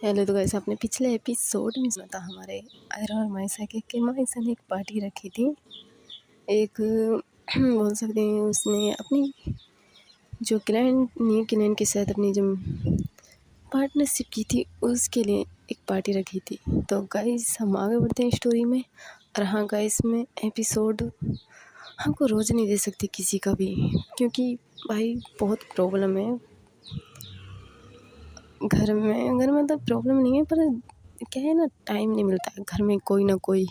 Hello. तो guys, आपने पिछले एपिसोड में सुना था हमारे आयरा और मायसा के कि मायसा ने एक पार्टी रखी थी। एक बोल सकते हैं उसने अपनी जो क्लाइंट न्यू क्लाइंट के साथ अपनी जो पार्टनरशिप की थी उसके लिए एक पार्टी रखी थी। तो गाइस, हम आगे बढ़ते हैं स्टोरी में। और हाँ गाइस, मैं एपिसोड हमको रोज़ नहीं दे सकती किसी का भी, क्योंकि भाई बहुत प्रॉब्लम है घर में तो प्रॉब्लम नहीं है, पर क्या है ना, टाइम नहीं मिलता है। घर में कोई ना कोई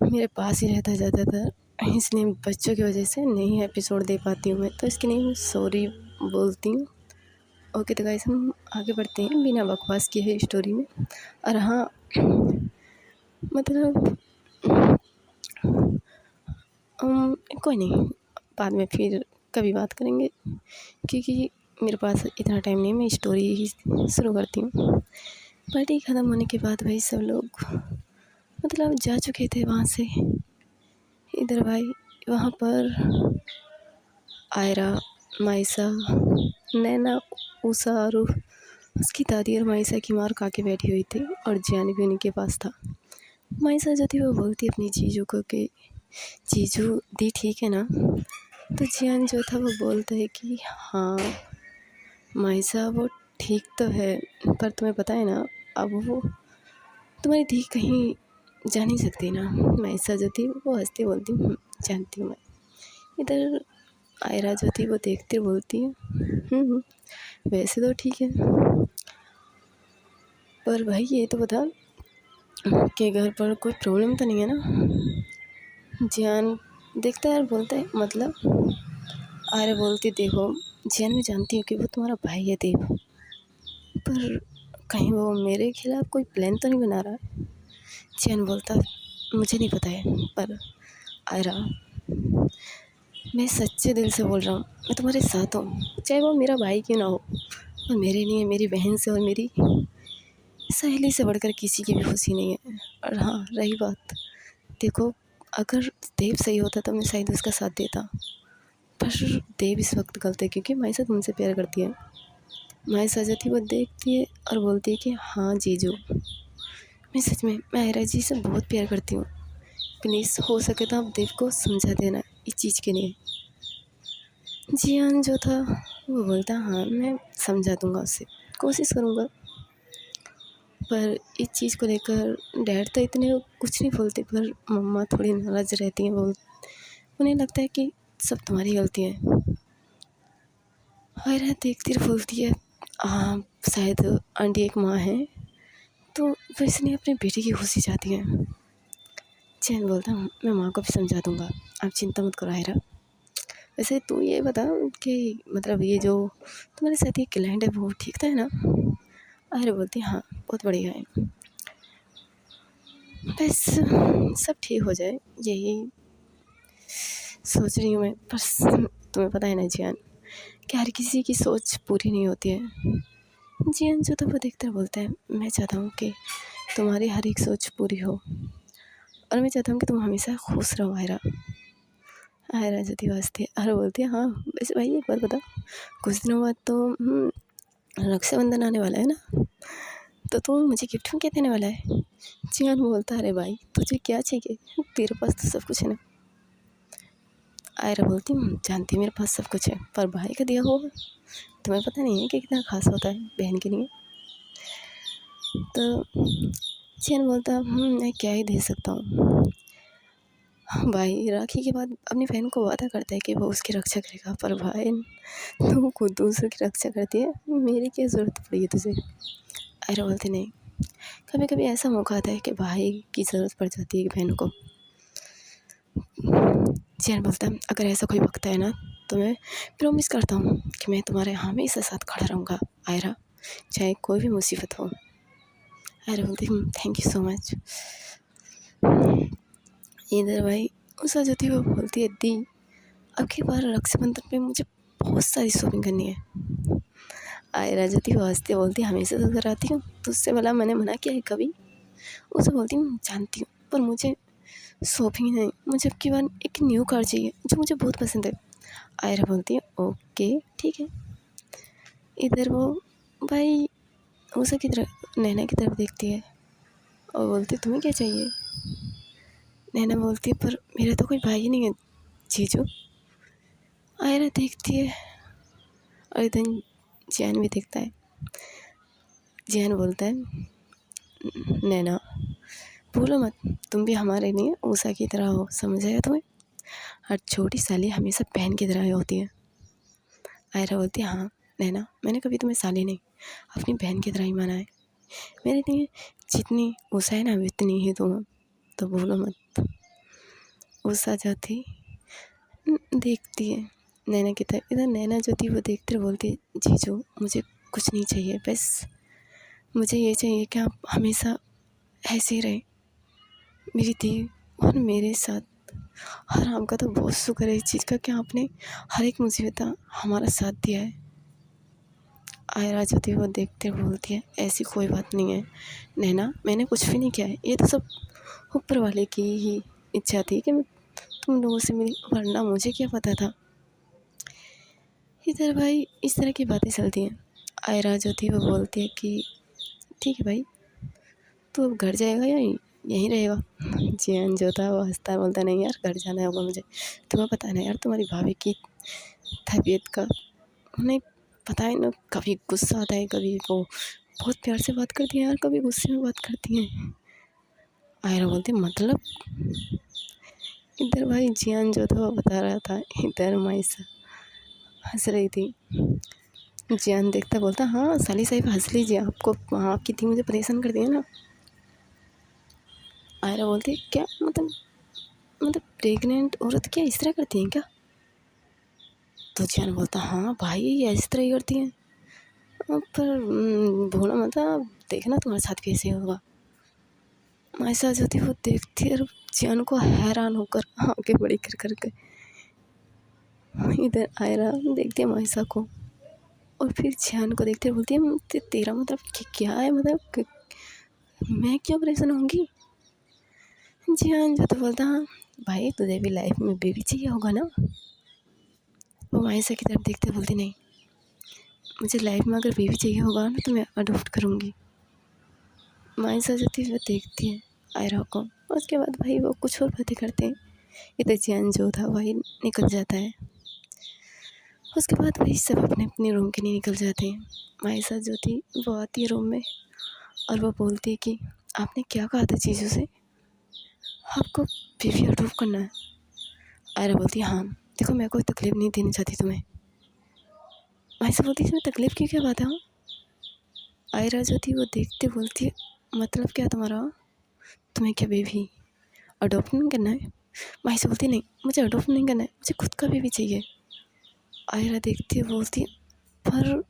मेरे पास ही रहता है ज़्यादातर, इसलिए बच्चों की वजह से नहीं एपिसोड दे पाती हूँ मैं, तो इसके लिए मैं सॉरी बोलती हूँ। ओके, तो गाइस हम आगे बढ़ते हैं बिना बकवास किए हुए स्टोरी में। और हाँ, मतलब कोई नहीं, बाद में फिर कभी बात करेंगे, क्योंकि मेरे पास इतना टाइम नहीं है। मैं स्टोरी ही शुरू करती हूँ। पार्टी ख़त्म होने के बाद भाई सब लोग मतलब जा चुके थे वहाँ से। इधर भाई वहाँ पर आयरा, मायसा, नैना, उषा और उसकी दादी और मायसा की मार खा के बैठी हुई थी, और जियान भी उन्हीं के पास था। मायसा जो थी वो बोलती अपनी जीजू को कि जीजू दी ठीक है ना। तो जियान जो था वो बोलता है कि हाँ मायसा वो ठीक तो है, पर तुम्हें पता है ना, अब वो तुम्हारी दी कहीं जा नहीं सकती ना। मायसा जो थी वो हंसती बोलती जानती हूँ मैं। इधर आयरा जो थी वो देखते बोलती है वैसे तो ठीक है, पर भाई ये तो बता कि घर पर कोई प्रॉब्लम तो नहीं है ना। जियान देखता है और बोलता है मतलब। आयरा बोलती देखो जियान, मैं जानती हूँ कि वो तुम्हारा भाई है देव, पर कहीं वो मेरे खिलाफ कोई प्लान तो नहीं बना रहा है। जियान बोलता मुझे नहीं पता है, पर आयरा मैं सच्चे दिल से बोल रहा हूँ, मैं तुम्हारे साथ हूँ, चाहे वो मेरा भाई क्यों ना हो। और मेरे लिए मेरी बहन से और मेरी सहेली से बढ़कर किसी की भी खुशी नहीं है। और हाँ रही बात, देखो अगर देव सही होता तो मैं शायद उसका साथ देता, पर देव इस वक्त गलत है क्योंकि मायसा तुमसे प्यार करती है। मायसा जो थी वो देखती है और बोलती है कि हाँ जीजू, मैं सच में आयरा जी से बहुत प्यार करती हूँ, प्लीज़ हो सके तो आप देव को समझा देना इस चीज़ के लिए। जियान जो था वो बोलता हाँ मैं समझा दूंगा, उससे कोशिश करूँगा। पर इस चीज़ को लेकर डैड तो इतने कुछ नहीं बोलते, पर मम्मा थोड़ी नाराज़ रहती हैं। उन्हें लगता है कि सब तुम्हारी गलती है। आयरा देखती रह बोलती है हाँ शायद आंटी एक माँ है, तो वो इसलिए अपने बेटी की खुशी चाहती है। चैन बोलता मैं माँ को भी समझा दूंगा, आप चिंता मत करो आयरा। वैसे तू ये बता कि मतलब ये जो तुम्हारे साथ ये क्लाइंट है वो ठीक था है ना। आयरा बोलती हाँ बहुत बढ़िया है, बस सब ठीक हो जाए यही सोच रही हूँ मैं। बस तुम्हें पता है ना जियान कि हर किसी की सोच पूरी नहीं होती है। जियान जो तो वो देखकर बोलता है मैं चाहता हूँ कि तुम्हारी हर एक सोच पूरी हो, और मैं चाहता हूँ कि तुम हमेशा खुश रहो आयरा। आयरा जो थी हंसती है और बोलती है हाँ वैसे भाई एक बात बता, कुछ दिनों बाद तो रक्षाबंधन आने वाला है ना, तो तू मुझे गिफ्ट में क्या देने वाला है। जियान बोलता अरे भाई तुझे क्या चाहिए, तेरे पास तो सब कुछ है ना। आयरा बोलती जानती मेरे पास सब कुछ है, पर भाई का दिया होगा तुम्हें पता नहीं है कि कितना खास होता है बहन के लिए। तो जियान बोलता मैं क्या ही दे सकता हूँ। भाई राखी के बाद अपनी बहन को वादा करता है कि वो उसकी रक्षा करेगा, पर भाई तू खुद दूसरों की रक्षा करती है, मेरी क्या ज़रूरत पड़ी है तुझे। आयरा बोलती नहीं, कभी कभी ऐसा मौका आता है कि भाई की ज़रूरत पड़ जाती है बहन को। जियान बोलता अगर ऐसा कोई वक्त है ना, तो मैं प्रॉमिस करता हूँ कि मैं तुम्हारे हमेशा साथ खड़ा रहूँगा आयरा, चाहे कोई भी मुसीबत हो। आयरा बोलती थैंक यू सो मच। इधर भाई उषा जो थी वो बोलती है दी अब की बार रक्षाबंधन पे मुझे बहुत सारी शॉपिंग करनी है। आयरा जो थी वो हंसती बोलती हमेशा तो कराती हूँ, तुझसे भला मैंने मना किया है कभी। उसे बोलती हूँ जानती हूँ, पर मुझे शॉपिंग नहीं, मुझे अब की बार एक न्यू कार चाहिए जो मुझे बहुत पसंद है। आयरा बोलती है ओके ठीक है। इधर वो भाई उषा की तरफ नैना की तरफ देखती है और बोलती तुम्हें क्या चाहिए। नैना बोलती है पर मेरा तो कोई भाई ही नहीं है जीजू। आयरा देखती है और इधर जियान भी देखता है। जियान बोलता है नैना भूलो मत तुम भी हमारे लिए उषा की तरह हो, समझ आया तुम्हें। हर छोटी साली हमेशा बहन की तरह होती है। आयरा बोलती है हाँ नैना मैंने कभी तुम्हें साली नहीं अपनी बहन की तरह ही माना है। मेरे लिए जितनी उषा है ना उतनी ही तुम हो, तो भूलो मत। उषा जो थी देखती है नैना की तरफ। इधर नैना जो थी वो देखते बोलती है जीजू मुझे कुछ नहीं चाहिए, बस मुझे ये चाहिए कि आप हमेशा ऐसे ही रहे मेरी दी और मेरे साथ। हर आपका तो बहुत शुक्र है इस चीज़ का कि आपने हर एक मुसीबत हमारा साथ दिया है। आयरा जो थी वो देखते बोलती है ऐसी कोई बात नहीं है नैना, मैंने कुछ भी नहीं किया है, ये तो सब ऊपर वाले की ही इच्छा थी कि मैं तुम लोगों से मिली, वरना मुझे क्या पता था। इधर भाई इस तरह की बातें चलती हैं। आयरा जो थी वो बोलती है कि ठीक है भाई तू अब घर जाएगा या यहीं रहेगा। जियान जो था वो हंसता बोलता नहीं यार घर जाना होगा मुझे, तुम्हें पता है ना यार तुम्हारी भाभी की तबीयत का, उन्हें पता है ना कभी गुस्सा आता है कभी वो बहुत प्यार से बात करती हैं यार कभी गुस्से में बात करती हैं। आयरा बोलती मतलब। इधर भाई जियान जो था वो बता रहा था, इधर माइसा हंस रही थी। जियान देखता बोलता हाँ साली साहिब हंस लीजिए, आपको आपकी थी मुझे परेशान कर दिया ना। आयरा बोलती क्या मतलब प्रेग्नेंट औरत क्या इस तरह करती हैं क्या। तो जियान बोलता हाँ भाई ये इस तरह ही करती हैं, पर भोला मतलब देखना तुम्हारे साथ भी ऐसे होगा। माइसा जो थी वो देखती है और जियान को हैरान होकर आगे बड़ी कर करके इधर आयरा देखती है माइसा को और फिर जियान को देखते बोलती है तेरा मतलब क्या है, मतलब मैं क्यों परेशान होंगी। जियान जो तो बोलता हाँ भाई तुझे भी लाइफ में बेबी चाहिए होगा ना। वो माइसा की तरफ देखते बोलती नहीं मुझे लाइफ में अगर बेबी चाहिए होगा ना तो मैं अडॉप्ट करूँगी। माइसा जो थी वो देखती है आयरा को, उसके बाद भाई वो कुछ और बातें करते हैं। इधर जियान जो था वही निकल जाता है। उसके बाद वही सब अपने अपने रूम के लिए निकल जाते हैं। माइसा जो थी वो आती है रूम में और वो बोलती है कि आपने क्या कहा था चीज़ों से, आपको बेबी अडॉप्ट करना है। आयरा बोलती है हाँ देखो मैं कोई तकलीफ़ नहीं देना चाहती तुम्हें। माइसा बोलती है इसमें तकलीफ़ की क्या बात है। आयरा जो थी वो देखते बोलती है मतलब क्या तुम्हारा, तुम्हें क्या बेबी अडॉप्ट नहीं करना है। माइसा बोलती नहीं मुझे अडॉप्ट नहीं करना है, मुझे खुद का बेबी चाहिए। आयरा देखती है बोलती है पर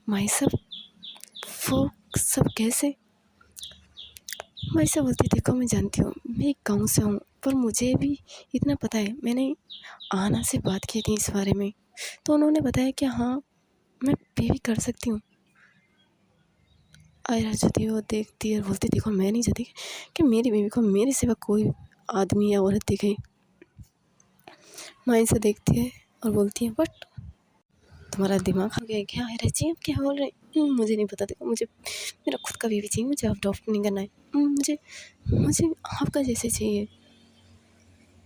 माइसा वो सब कैसे। माइसा बोलती देखो मैं जानती हूँ मैं एक गाँव से हूँ पर मुझे भी इतना पता है, मैंने आना से बात की थी इस बारे में तो उन्होंने बताया कि हाँ मैं बेबी कर सकती हूँ। आयरा जो थी वो देखती है और बोलती देखो मैं नहीं चाहती कि मेरी बेबी को मेरे सिवा कोई आदमी या औरत दिखे। माइसा देखती है और बोलती है बट तुम्हारा दिमाग खा गया क्या है रची, आप क्या बोल रहे हैं। मुझे नहीं पता, देखो मुझे मेरा खुद का बेबी चाहिए, मुझे अडॉप्ट नहीं करना है। मुझे मुझे आपका जैसे चाहिए।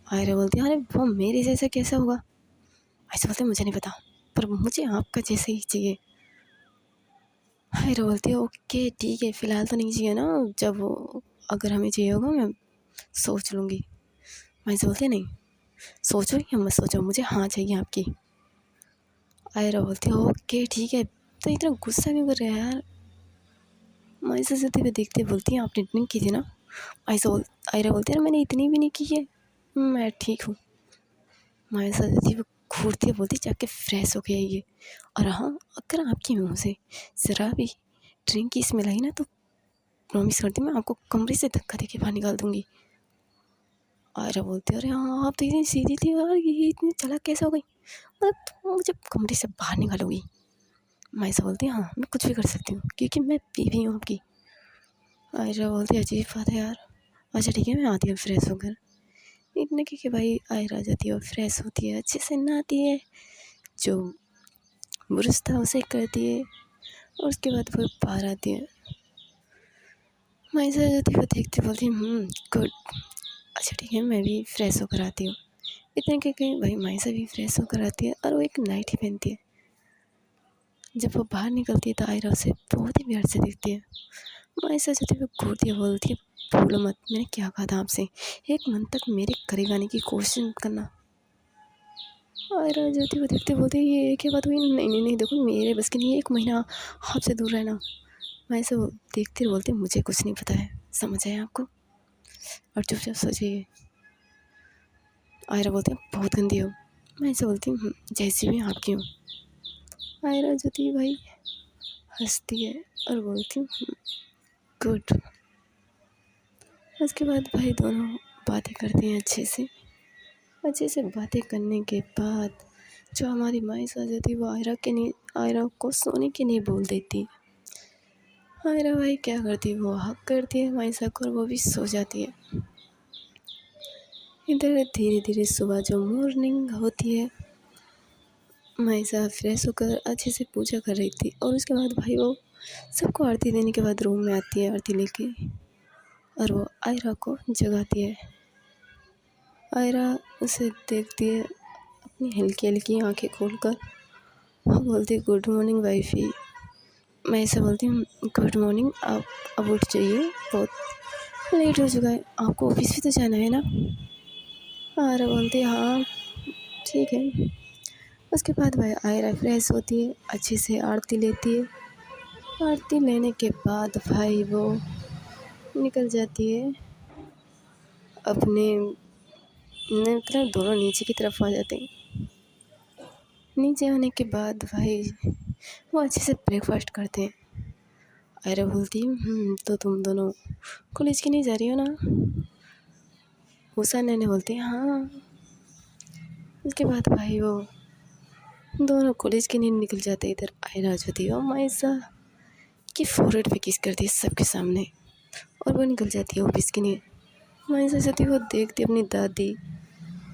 आयरा बोलती है अरे वो मेरे जैसा कैसा होगा। ऐसे बोलते मुझे नहीं पता पर मुझे आपका जैसे ही चाहिए। आयरा बोलती है ओके ठीक है फ़िलहाल तो नहीं चाहिए ना, जब अगर हमें चाहिए होगा मैं सोच लूँगी। मैं बोलती नहीं सोचो या मत सोचो मुझे हाँ चाहिए आपकी। आयरा बोलती है ओके ठीक है, तो इतना गुस्सा क्यों कर रहे हैं यार। माइसा से हुए देखते बोलती है आपने ड्रिंक की थी ना। आयरा बोलती है मैंने इतनी भी नहीं की है, मैं ठीक हूँ। माइसा जो थी वो घूरती है बोलती जाके फ्रेश हो के आइए, और हाँ अगर आपके मुँह से ज़रा भी ड्रिंक की स्मेल आई ना तो प्रॉमिस करती हूँ मैं आपको कमरे से धक्का दे के बाहर निकाल दूँगी। आयरा बोलती है अरे हाँ आप तो इतनी सीधी थी यार, ये इतनी चालाक कैसे हो गई, मतलब तुम मुझे कमरे से बाहर निकालोगी। माइसा बोलती है हाँ मैं कुछ भी कर सकती हूँ क्योंकि मैं बीवी हूँ आपकी। आयरा बोलती है अजीब बात है यार, अच्छा ठीक है मैं आती हूँ फ्रेश होकर। इतने कि भाई आयरा जाती है और फ्रेश होती है, अच्छे से नहाती है, जो ब्रश था उसे करती है और उसके बाद वो बाहर आती है। माइसा जाती है, वो देखते बोलती गुड, अच्छा ठीक है मैं भी फ्रेश होकर आती हूँ। इतने के कहीं भाई माइसा भी फ्रेश होकर आती है और वो एक नाइट ही पहनती है। जब वो बाहर निकलती है तो आयरा उसे बहुत ही प्यार से देखती है। माइसा जाती है, वो घूरती है, बोलती है भूलो मत मैंने क्या कहा था आपसे, एक मन तक मेरे करीब आने की कोशिश मत करना। आयरा जाती है, वो देखते बोलती है ये क्या बात हुई, नहीं नहीं नहीं देखो मेरे बस की नहीं, 1 महीना आपसे दूर रहना। माइसा वो देखते बोलते मुझे कुछ नहीं पता है, समझ आया आपको, और चुपचाप सो जाइए। आयरा बोलती है बहुत गंदी हो। मैं ऐसे बोलती हूँ जैसी भी आपकी हूँ। आयरा जाती है भाई हंसती है और बोलती हूँ गुड। उसके बाद भाई दोनों बातें करती हैं अच्छे से बातें करने के बाद जो हमारी माइसा जाती है वो आयरा को सोने के नहीं बोल देती। आयरा भाई क्या करती है, वो हक करती है माइसा को और वो भी सो जाती है। इधर धीरे धीरे सुबह जो मॉर्निंग होती है, माइसा फ्रेश होकर अच्छे से पूजा कर रही थी और उसके बाद भाई वो सबको आरती देने के बाद रूम में आती है आरती लेके, और वो आयरा को जगाती है। आयरा उसे देखती है अपनी हल्की हल्की आंखें खोलकर, वो बोलती है गुड मॉर्निंग वाइफी। मैं ऐसा बोलती हूँ गुड मॉर्निंग, आप अब उठ जाइए, बहुत लेट हो चुका है, आपको ऑफिस भी तो जाना है ना। आयरा बोलती है हाँ ठीक है। उसके बाद भाई आयरा फ्रेश होती है, अच्छे से आरती लेती है। आरती लेने के बाद भाई वो निकल जाती है अपने, मतलब दोनों नीचे की तरफ आ जाते हैं। नीचे आने के बाद भाई वो अच्छे से ब्रेकफास्ट करते हैं। आयरा बोलती है तो तुम दोनों कॉलेज की नहीं जा रही हो ना। उषा नैने बोलती है हाँ। उसके बाद भाई वो दोनों कॉलेज के लिए निकल जाते। इधर आयरा जाती है और माइसा की फोरहेड पे किस करती है सबके सामने, और वो निकल जाती है ऑफिस के लिए। माइसा जाती है, वो देखती है अपनी दादी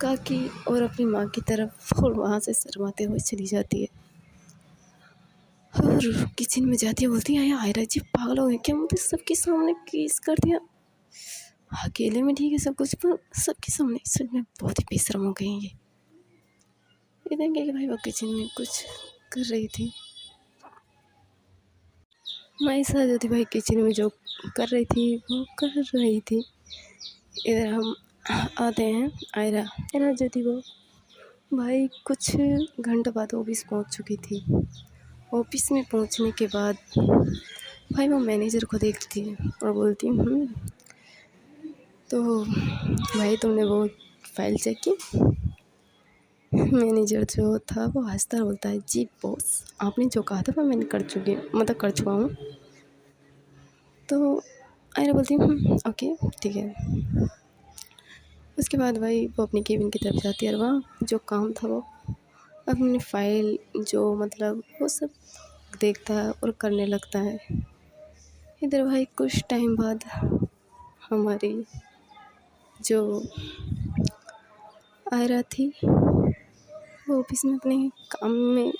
काकी और अपनी माँ की तरफ और वहाँ से शर्माते हुए चली जाती है और किचन में जाती है, बोलती है आयरा जी पागल हो गए क्या, मुझे सबके सामने किस कर दिया। अकेले में ठीक है सब कुछ, पर सबके सामने सच में बहुत ही बेशर्म हो गई ये। इतने कि भाई वो किचन में कुछ कर रही थी। माइसा जो थी भाई किचन में जो कर रही थी वो कर रही थी। इधर हम आते हैं आयरा जो थी वो भाई कुछ घंटे बाद ऑफिस पहुंच चुकी थी। ऑफिस में पहुंचने के बाद भाई वो मैनेजर को देखती है और बोलती तो भाई तुमने वो फाइल चेक की। मैनेजर जो था वो हंसता बोलता है जी बॉस, आपने जो कहा था वो मैंने कर चुका हूँ। तो आयरा बोलती ओके ठीक है। उसके बाद भाई वो अपनी केबिन की तरफ जाती है और वहाँ जो काम था वो अपनी फाइल जो मतलब वो सब देखता है और करने लगता है। इधर भाई कुछ टाइम बाद हमारी जो आयरा थी वो ऑफिस में अपने काम में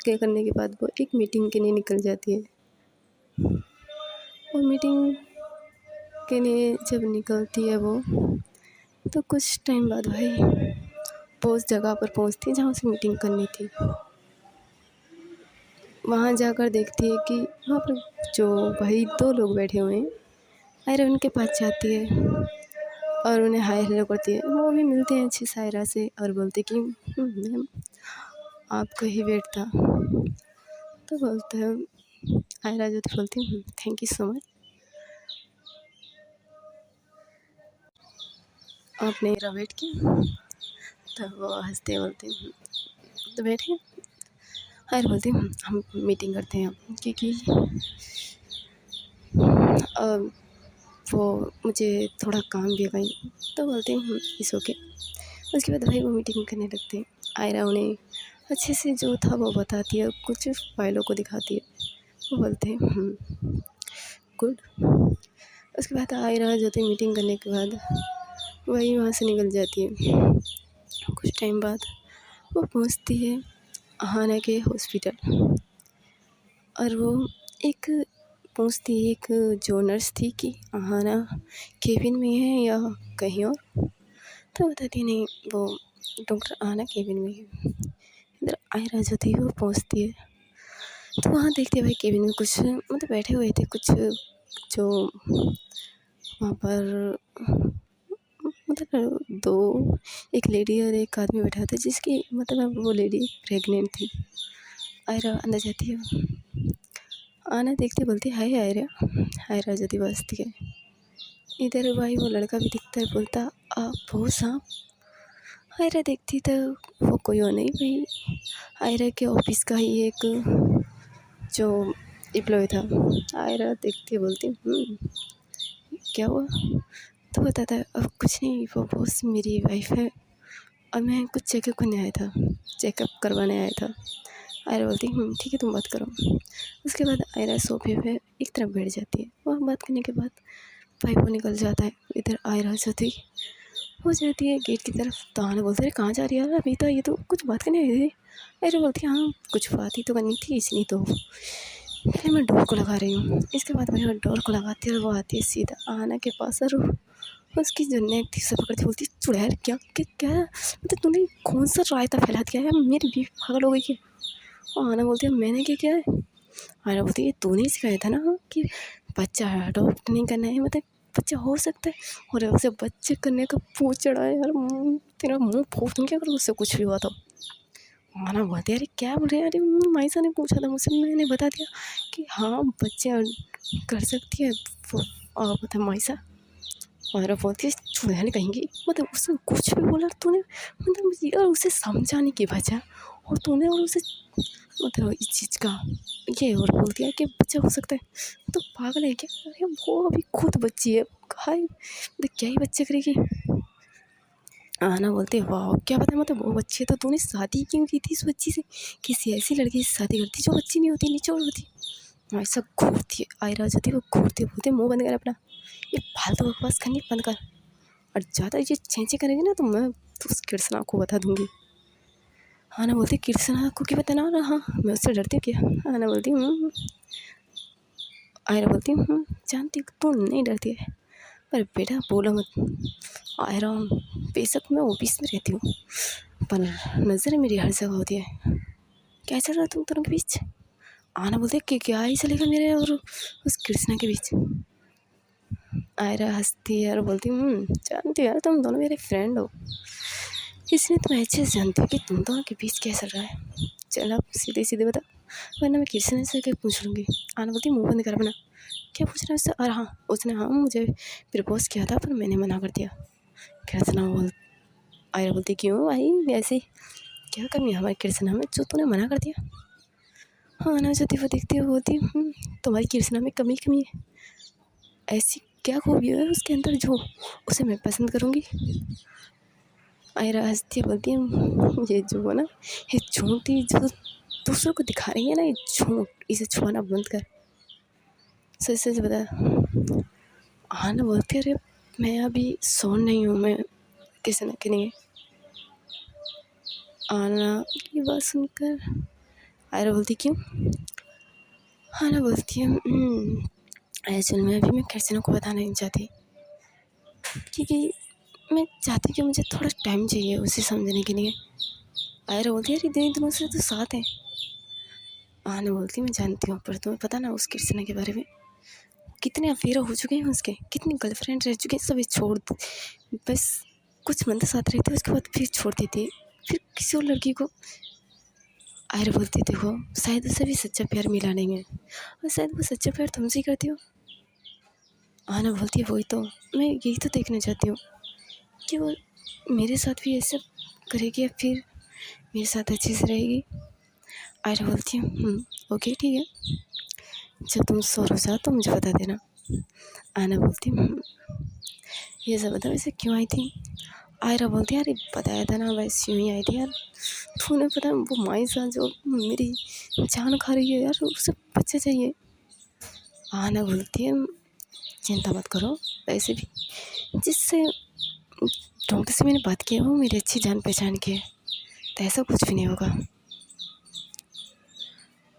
के करने के बाद वो एक मीटिंग के लिए निकल जाती है। और मीटिंग के लिए जब निकलती है वो, तो कुछ टाइम बाद भाई वो उस जगह पर पहुंचती है जहाँ उसे मीटिंग करनी थी। वहाँ जाकर देखती है कि वहाँ पर जो भाई 2 लोग बैठे हुए हैं। आयरा उनके पास जाती है और उन्हें हाय हेलो करती है। वो भी मिलते हैं अच्छी से आयरा से और बोलते कि मैम आपका ही वेट था। तो बोलता है आयरा जो थी बोलती थैंक यू सो मच, आपने मेरा वेट किया। तो वो हंसते बोलते तो बैठे। आयरा बोलती हम मीटिंग करते हैं क्योंकि वो मुझे थोड़ा काम भी है कहीं। तो बोलते हैं इस ओके। उसके बाद भाई वो मीटिंग करने लगते हैं। आयरा उन्हें अच्छे से जो था वो बताती है, कुछ फाइलों को दिखाती है। वो बोलते हैं गुड। उसके बाद आयरा जाती है मीटिंग करने के बाद वही वहाँ से निकल जाती है। कुछ टाइम बाद वो पहुँचती है हाना के हॉस्पिटल और वो एक पूछती, एक जो नर्स थी कि आना केबिन में है या कहीं और, तो बताती नहीं वो डॉक्टर आना केबिन में है। इधर आयरा जो थी वो पहुँचती है, तो वहाँ देखते हैं भाई केबिन में कुछ मतलब बैठे हुए थे कुछ जो वहाँ पर मतलब दो, एक लेडी और एक आदमी बैठा था जिसकी मतलब वो लेडी प्रेग्नेंट थी। आयरा अंदर जाती है, आना देखते बोलती हाय आयरा, आयरा जो थी बसती है। इधर भाई वो लड़का भी दिखता है, बोलता आप हो सांप। आयरा देखती तो वो कोई और नहीं भाई आयरा के ऑफिस का ही एक जो एम्प्लॉय था। आयरा देखती बोलती क्या हुआ, तो बताता है अब कुछ नहीं, वो बॉस मेरी वाइफ है और मैं कुछ चेकअप करने आया था, चेकअप करवाने आया था। आयरा बोलती ठीक है तुम बात करो। उसके बाद आयरा सोफे पे एक तरफ बैठ जाती है। वहाँ बात करने के बाद भाई वो निकल जाता है। इधर आयरा जो थी हो जाती है गेट की तरफ, तो आना बोलते अरे कहाँ जा रही है, अभी तो ये तो कुछ बात करने आई थी। आयरा बोलती है हाँ कुछ बात ही तो करनी थी, इसलिए तो पहले मैं डोर को लगा रही हूँ। इसके बाद भाई वो डोर को लगाती है और वो आती है सीधा आना के पास और उसकी जो नेक थी सब पकड़ती बोलती चुड़ैल क्या क्या क्या मतलब तूने कौन सा रायता फैला दिया है, मेरी बीवी पागल हो गई है। और आना बोलती है मैंने क्या किया है। आना बोलती है तूने सिखाया था ना कि बच्चा अडॉप्ट नहीं करना है, मतलब बच्चा हो सकता है और उसे बच्चे करने का पूछ चढ़ा है यार, तेरा मुँह फूट दूँ क्या अगर उससे कुछ भी हुआ तो। आना बोलती है अरे क्या बोल रहे हैं, अरे माइसा ने पूछा था मुझसे, मैंने बता दिया कि हाँ बच्चे कर सकती है वो मतलब माइसा। और बोलती है चुड़ैल कहेंगी, मतलब उसने कुछ भी बोला तूने, मतलब यार उसे समझाने की बजाय और तूने और उसे मतलब इस चीज़ का ये और बोल दिया कि बच्चा हो सकता है, तो पागल है क्या। अरे वो अभी खुद बच्ची है, कहा मतलब क्या ही बच्चे करेगी। आना बोलते वाह क्या पता मतलब वो बच्ची है तो तूने शादी क्यों की थी इस बच्ची से, किसी ऐसी लड़की से शादी करती जो बच्ची नहीं होती, निचोड़ होती। ऐसा घूरती है आयरा जाती, वो घूरती बोलते मुँह बंद कर अपना, ये फालतू बकवास करनी बंद कर, और ज़्यादा ये छेंचे करेगी ना तो मैं उस कृष्णा को बता दूंगी। आना बोलती कृष्णा को क्या बताना, हाँ मैं उससे डरती हूँ क्या। आना बोलती आयरा बोलती जानती हूँ तू नहीं डरती है, पर बेटा बोलो मत। आयरा बेशक मैं ऑफिस में रहती हूँ पर नज़र मेरी हर जगह होती है, क्या चल रहा है तुम दोनों के बीच। आना बोलते कि क्या ही चलेगा मेरे और उस कृष्णा के बीच। आयरा हंसती है और बोलती जानती यार तुम दोनों मेरे फ्रेंड हो, इसलिए तो मैं अच्छे से जानती हूँ कि तुम दोनों के बीच क्या चल रहा है। चल आप सीधे सीधे बता, वरना मैं कृष्णा से क्या पूछ लूँगी। आना बोलती मुँह बंद कर अपना, क्या पूछ रहा है उससे। और हाँ उसने हाँ मुझे प्रपोज किया था पर मैंने मना कर दिया। कृष्णा बोल आयरा बोलती क्यों भाई ऐसे क्या कमी है हमारे कृष्णा में जो तूने मना कर दिया। हाँ आना जाती वो देखती है बोलती तुम्हारी कृष्णा में कमी कमी है, ऐसी क्या खूबी है उसके अंदर जो उसे मैं पसंद करूँगी। आयरा हंसती बोलती है ये जो है ना ये झूठी जो दूसरों को दिखा रही है ना, ये झूठ, इसे छुपाना बंद कर, सच सच बता। आना बोलती अरे मैं अभी सो नहीं हूँ, मैं किसी न के लिए। आना की बात सुनकर आयरा बोलती क्यों। आना बोलती है एक्चुअल में अभी मैं कृष्णा को बताना नहीं चाहती, क्योंकि मैं चाहती कि मुझे थोड़ा टाइम चाहिए उसे समझने के लिए। आयरा बोलती है अरे इतने दिनों से तो साथ है। आना बोलती मैं जानती हूँ पर तुम्हें पता ना उस कृष्णा के बारे में, कितने अफेयर हो चुके हैं उसके, कितनी गर्लफ्रेंड रह चुके हैं, सब छोड़ बस कुछ मंथ साथ रहते उसके बाद फिर छोड़ देती फिर किसी और लड़की को। आयरा बोलती थी वो शायद उसे भी सच्चा प्यार मिला नहीं है और शायद वो सच्चा प्यार तुमसे ही करती हो। आना बोलती है वही तो मैं यही तो देखना चाहती हूँ कि वो मेरे साथ भी ऐसा करेगी या फिर मेरे साथ अच्छे से रहेगी। आयरा बोलती है ओके ठीक है, जब तुम सो जाओ तो मुझे बता देना। आना बोलती ये सब बता वैसे क्यों आई थी। आयरा बोलती यार बताया था ना बस यूँ ही आई थी यार, तूने पता वो माइसा जो मेरी जान खा रही है यार, उसे बच्चा चाहिए। आना बोलती है चिंता मत करो, वैसे भी जिससे डॉक्टर से मैंने बात की है वो मेरी अच्छी जान पहचान की है, तो ऐसा कुछ भी नहीं होगा।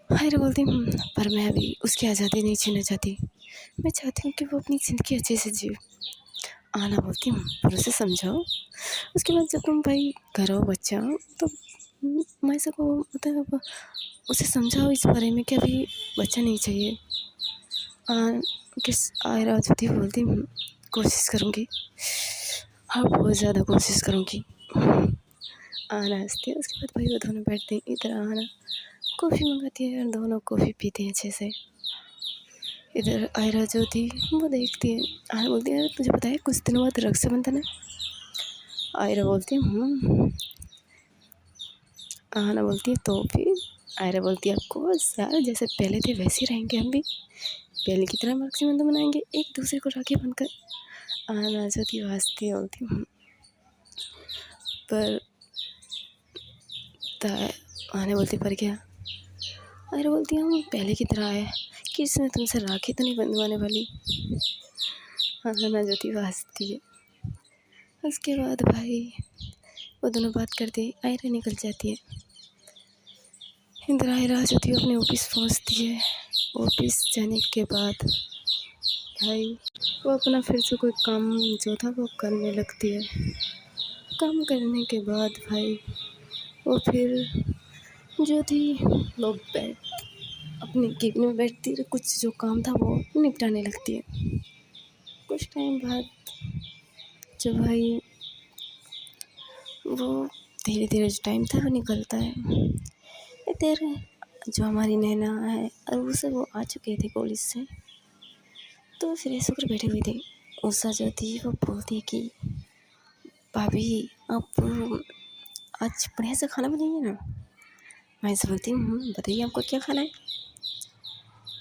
आयरा बोलती पर मैं अभी उसकी आज़ादी नहीं छीनना चाहती, मैं चाहती हूँ कि वो अपनी ज़िंदगी अच्छे से जिए। आना बोलती पर उसे समझाओ, उसके बाद जब तुम भाई करो बच्चा तो मैं सबको मतलब उसे समझाओ इस बारे में कि अभी बच्चा नहीं चाहिए। किस आयरा ज्योति बोलती कोशिश करूँगी, हाँ बहुत ज़्यादा कोशिश करूँगी। आना हंसती है। उसके बाद भाई वो दोनों बैठते हैं, इधर आना कॉफ़ी मंगाती है और दोनों कॉफ़ी पीते हैं अच्छे से। इधर आयरा जो थी वो देखती है, आयरा बोलती है तुझे पता है कुछ दिनों बाद रक्षाबंधन है। आयरा बोलती है आना बोलती है तो फिर आयरा बोलती है आपको यार जैसे पहले थे वैसे ही रहेंगे हम भी, पहले की तरह रक्षाबंधन मनाएंगे एक दूसरे को राखी बनकर। आना जो थी हंसती बोलती पर आने बोलती पर क्या। आयरा बोलती हम पहले की तरह आए कि इसमें तुमसे राखी तो नहीं बंधवाने वाली। आना जो थी वो हंसती है। उसके बाद भाई वो दोनों बात करते आयरा निकल जाती है। इधर आयरा जो थी अपने ऑफिस पहुंचती है। ऑफिस जाने के बाद भाई वो अपना फिर से कोई काम जो था वो करने लगती है। काम करने के बाद भाई वो फिर जो थी वो अपने केबिन में बैठती कुछ जो काम था वो निपटाने लगती है। कुछ टाइम बाद जो भाई वो धीरे धीरे जो टाइम था वो निकलता है। इधर जो हमारी नैना है और वो आ चुके थे कॉलेज से, तो फ्रेश होकर बैठे हुए थे। उषा जो थी वो बोलती है कि भाभी आप आज बढ़िया से खाना बनाइए ना। मैं से बोलती हूँ बताइए आपको क्या खाना है।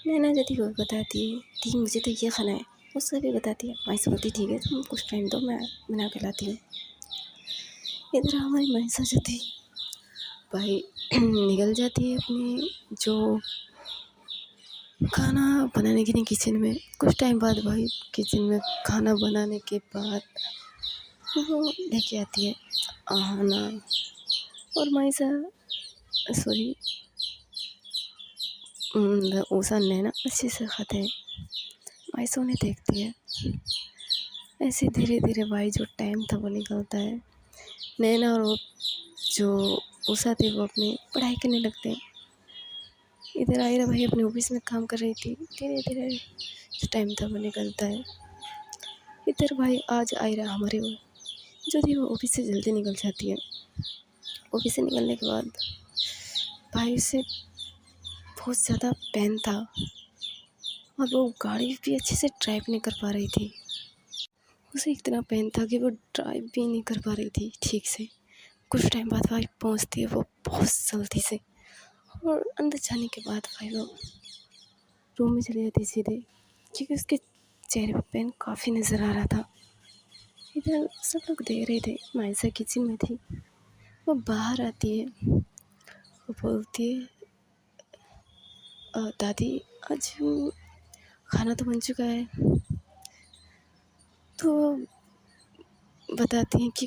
नैना जो थी वो बताती है ठीक मुझे तो ये खाना है। उससे भी बताती है। मैं से बोलती ठीक है तुम कुछ टाइम दो मैं बना के लाती हूँ। इधर हमारी महिसा जो थी भाई निकल जाती है अपनी जो खाना बनाने के लिए किचन में। कुछ टाइम बाद भाई किचन में खाना बनाने के बाद वो लेके आती है आना और महिसा सॉरी उषा नैना अच्छे से खाते हैं। महिसा उन्हें देखती है। ऐसे धीरे धीरे भाई जो टाइम था वो निकलता है। नैना और वो जो उषा थी वो अपनी पढ़ाई करने लगते हैं। इधर आयरा भाई अपने ऑफिस में काम कर रही थी। धीरे धीरे जो टाइम था वो निकलता है। इधर भाई आज आयरा हमारे जो थी वो ऑफिस से जल्दी निकल जाती है। ऑफिस से निकलने के बाद भाई उसे बहुत ज़्यादा पेन था और वो गाड़ी भी अच्छे से ड्राइव नहीं कर पा रही थी। उसे इतना पेन था कि वो ड्राइव भी नहीं कर पा रही थी ठीक से। कुछ टाइम बाद भाई पहुंचती है वो बहुत जल्दी से और अंदर जाने के बाद भाई वो रूम में चली जाती सीधे, क्योंकि उसके चेहरे पर पेन काफ़ी नज़र आ रहा था। इधर सब लोग देख रहे थे। माइसा किचन में थी। वो बाहर आती है, वो बोलती है दादी आज खाना तो बन चुका है। तो बताती हैं कि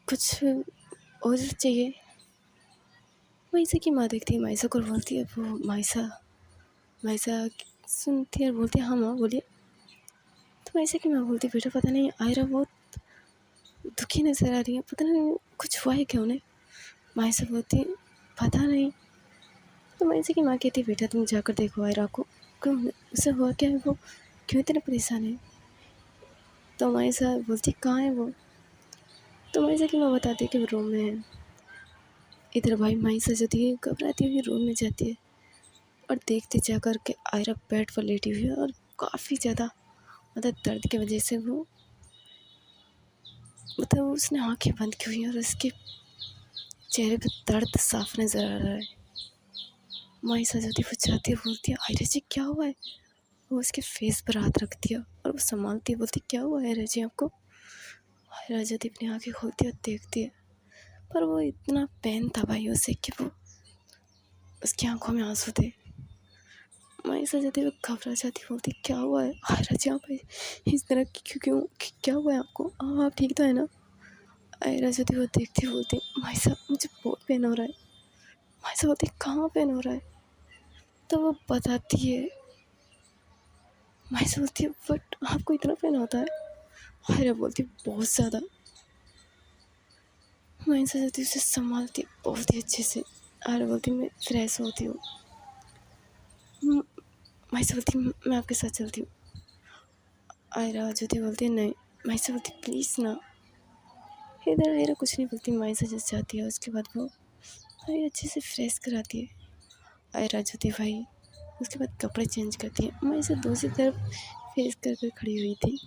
कुछ और चाहिए। माइसा की माँ देखती है माइसा को बोलती है वो माइसा माइसा सुनती है और बोलती है हाँ माँ बोलिए। तो माइसा की माँ बोलती है बेटा पता नहीं आयरा बहुत दुखी नज़र आ रही है, पता नहीं कुछ हुआ है क्या उन्हें। माइसा बोलती है पता नहीं। तो माइसा की माँ कहती है बेटा तुम जाकर देखो आयरा को, क्यों उसे हुआ क्या है, वो क्यों इतने परेशान है। तो माइसा बोलती कहाँ है वो। तो माइसा की माँ बताती है कि वो रूम में है। इधर भाई माइसा जो थी घबराती हुई रूम में जाती है और देखते जाकर के आयरा बेड पर लेटी हुई है और काफ़ी ज़्यादा मतलब दर्द की वजह से वो मतलब उसने आंखें बंद की हुई हैं और उसके चेहरे पे दर्द साफ नज़र आ रहा है। माइसा जो थी वो जाती है बोलती है आयरा जी क्या हुआ है। वो उसके फेस पर हाथ रखती है और वो संभालती है बोलती क्या हुआ है आयरा जी आपको। आयरा जो थी अपनी आंखें खोलती है और देखती है, पर वो इतना पेन था भाई उसे कि वो उसकी आंखों में आंसू थे। माइसा जो थी वो घबरा जाती बोलती क्या हुआ है आयरा जी आप इस तरह क्यों क्यों क्या हुआ है आपको, आप ठीक तो है ना। आयरा जो थी वो देखती बोलती माइसा मुझे बहुत पेन हो रहा है। माइसा बोलती कहाँ पेन हो रहा है। तो वो बताती है। मैं सोचती हूँ बट आपको इतना पेन होता है? आयरा बोलती बहुत ज़्यादा। मैं सोचती हूँ उसे संभालती बहुत ही अच्छे से। आयरा बोलती मैं फ्रेश होती हूँ। मैं सोचती मैं आपके साथ चलती हूँ। आयरा ज्योति बोलती है नहीं। मैं से बोलती प्लीज़ ना। इधर आयरा कुछ नहीं बोलती, माई से जस्ट जाती है। उसके बाद वो भाई अच्छे से फ्रेश कराती है आयरा ज्योति भाई। उसके बाद कपड़े चेंज करती है। मैं इसे दूसरी तरफ फेस कर कर खड़ी हुई थी।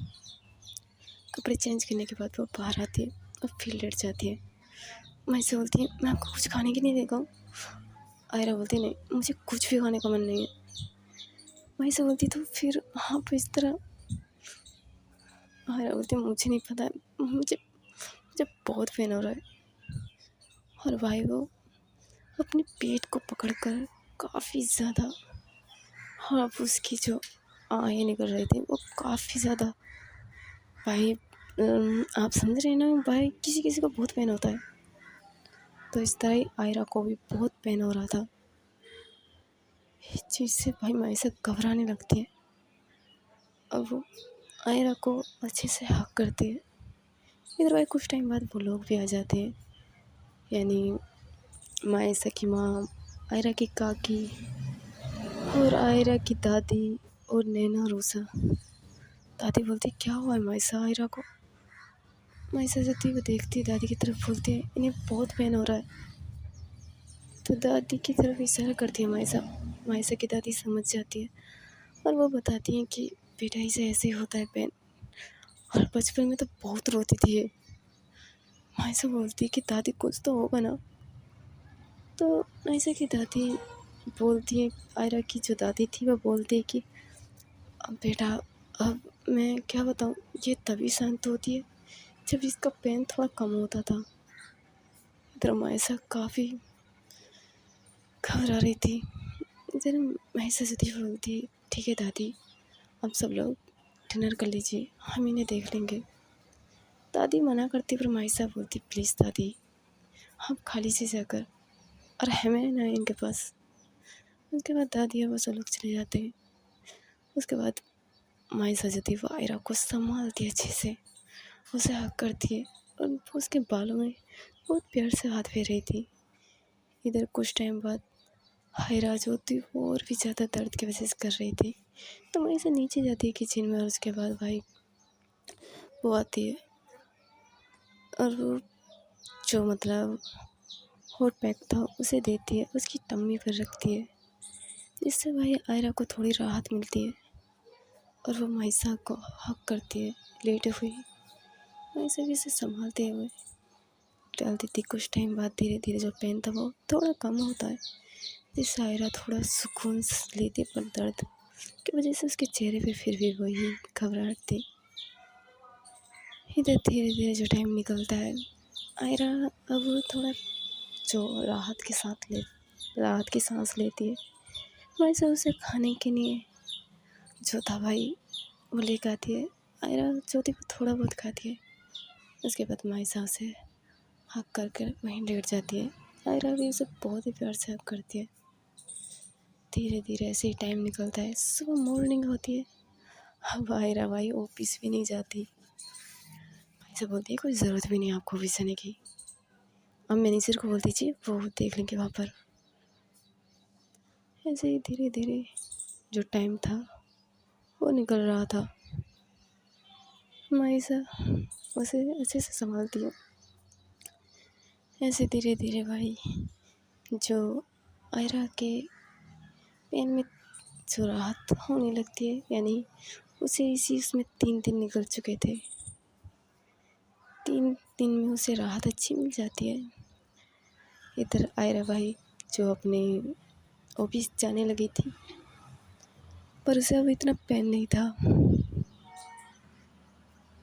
कपड़े चेंज करने के बाद वो बाहर आती है और फिर लेट जाती है। मैं इसे बोलती है मैं आपको कुछ खाने की नहीं देगा। आयरा बोलती नहीं मुझे कुछ भी खाने का मन नहीं है। मैं इसे बोलती तो फिर आप इस तरह। आयरा बोलती मुझे नहीं पता, मुझे मुझे बहुत पेन हो रहा है। और भाई वो अपने पेट को पकड़कर काफ़ी ज़्यादा, हाँ उसकी जो आँखें निकल रही थी वो काफ़ी ज़्यादा। भाई आप समझ रहे हैं ना भाई, किसी किसी को बहुत पेन होता है। तो इस तरह ही आयरा को भी बहुत पेन हो रहा था। इस चीज़ से भाई मैं ऐसे घबराने लगती है। अब वो आयरा को अच्छे से हक करती है। इधर भाई कुछ टाइम बाद वो लोग भी आ जाते हैं, यानी मायसा की माँ, आयरा की काकी और आयरा की दादी और नैना रोसा। दादी बोलती क्या हुआ है मायसा आयरा को? मायसा जाती वो देखती है दादी की तरफ, बोलती है इन्हें बहुत पेन हो रहा है। तो दादी की तरफ इशारा करती है मायसा। मायसा की दादी समझ जाती है और वो बताती हैं कि बेटा इसे ऐसे ही होता है पेन, और बचपन में तो बहुत रोती थी ये। मायसा बोलती है कि दादी कुछ तो होगा ना। तो मायसा की दादी बोलती है, आयरा की जो दादी थी वो बोलती है कि अब बेटा अब मैं क्या बताऊँ, ये तभी शांत होती है जब इसका पेन थोड़ा कम होता था। इधर मायसा काफ़ी घबरा रही थी। इधर मायसा से बोलती ठीक है दादी, अब सब लोग डिनर कर लीजिए, हम इन्हें देख लेंगे। दादी मना करती पर मायसा बोलती प्लीज़ दादी आप खा लीजिए जाकर, और हमें ना इनके पास। उसके बाद दादी और वो सब लोग चले जाते हैं। उसके बाद मायसा जो थी वो आयरा को संभालती है अच्छे से, उसे हक करती है और वो उसके बालों में बहुत प्यार से हाथ फेर रही थी। इधर कुछ टाइम बाद आयरा जो थी वो और भी ज़्यादा दर्द की वजह से कर रही थी। तो मायसा नीचे जाती है किचन में, और उसके बाद भाई वो आती है और वो जो मतलब हॉट पैक था उसे देती है, उसकी टम्मी पर रखती है, जिससे भाई आयरा को थोड़ी राहत मिलती है। और वो मायसा को हक करती है लेटे हुई। मायसा भी इसे संभालते हुए डालती थी। कुछ टाइम बाद धीरे धीरे जो पेन था वो थोड़ा कम होता है, जिससे आयरा थोड़ा सुकून लेती है, पर दर्द की वजह से उसके चेहरे पे फिर भी वही घबराहट थी। इधर धीरे धीरे जो टाइम निकलता है, आयरा अब थोड़ा जो राहत की सांस लेती है। मायसा उसे खाने के लिए जो था भाई वो लेकर आती है। आयरा जो थी वो थोड़ा बहुत खाती है। उसके बाद मायसा उसे हक कर वहीं लेट जाती है। आयरा भी उसे बहुत ही प्यार से हक करती है। धीरे धीरे ऐसे ही टाइम निकलता है, सुबह मॉर्निंग होती है। अब आयरा भाई ऑफिस भी नहीं जाती। मायसा बोलती है कोई ज़रूरत भी नहीं आपको ऑफिस जाने की, अब मैनेजर को बोल दीजिए वो देख लेंगे वहाँ पर। ऐसे ही धीरे धीरे जो टाइम था वो निकल रहा था। मायसा उसे अच्छे से संभालती है। ऐसे धीरे धीरे भाई जो आयरा के पेन में जो राहत होने लगती है, यानी उसे इसी उसमें 3 दिन निकल चुके थे। 3 दिन में उसे राहत अच्छी मिल जाती है। इधर आयरा भाई जो अपने ऑफिस जाने लगी थी, पर उसे अब इतना पेन नहीं था।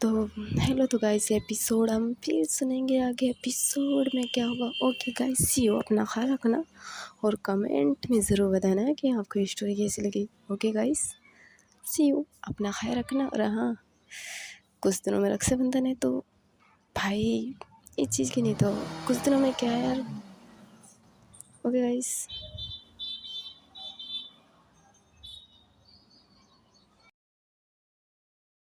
तो हेलो, तो गाइस एपिसोड हम फिर सुनेंगे आगे एपिसोड में क्या होगा। ओके गाइस, सी यू, अपना ख्याल रखना और कमेंट में ज़रूर बताना कि आपको ये स्टोरी कैसी लगी। ओके गाइस, सी यू, अपना ख्याल रखना। और हाँ, कुछ दिनों में रक्षाबंधन है, तो भाई इस चीज़ की नहीं तो कुछ दिनों में क्या है यार। Okay guys.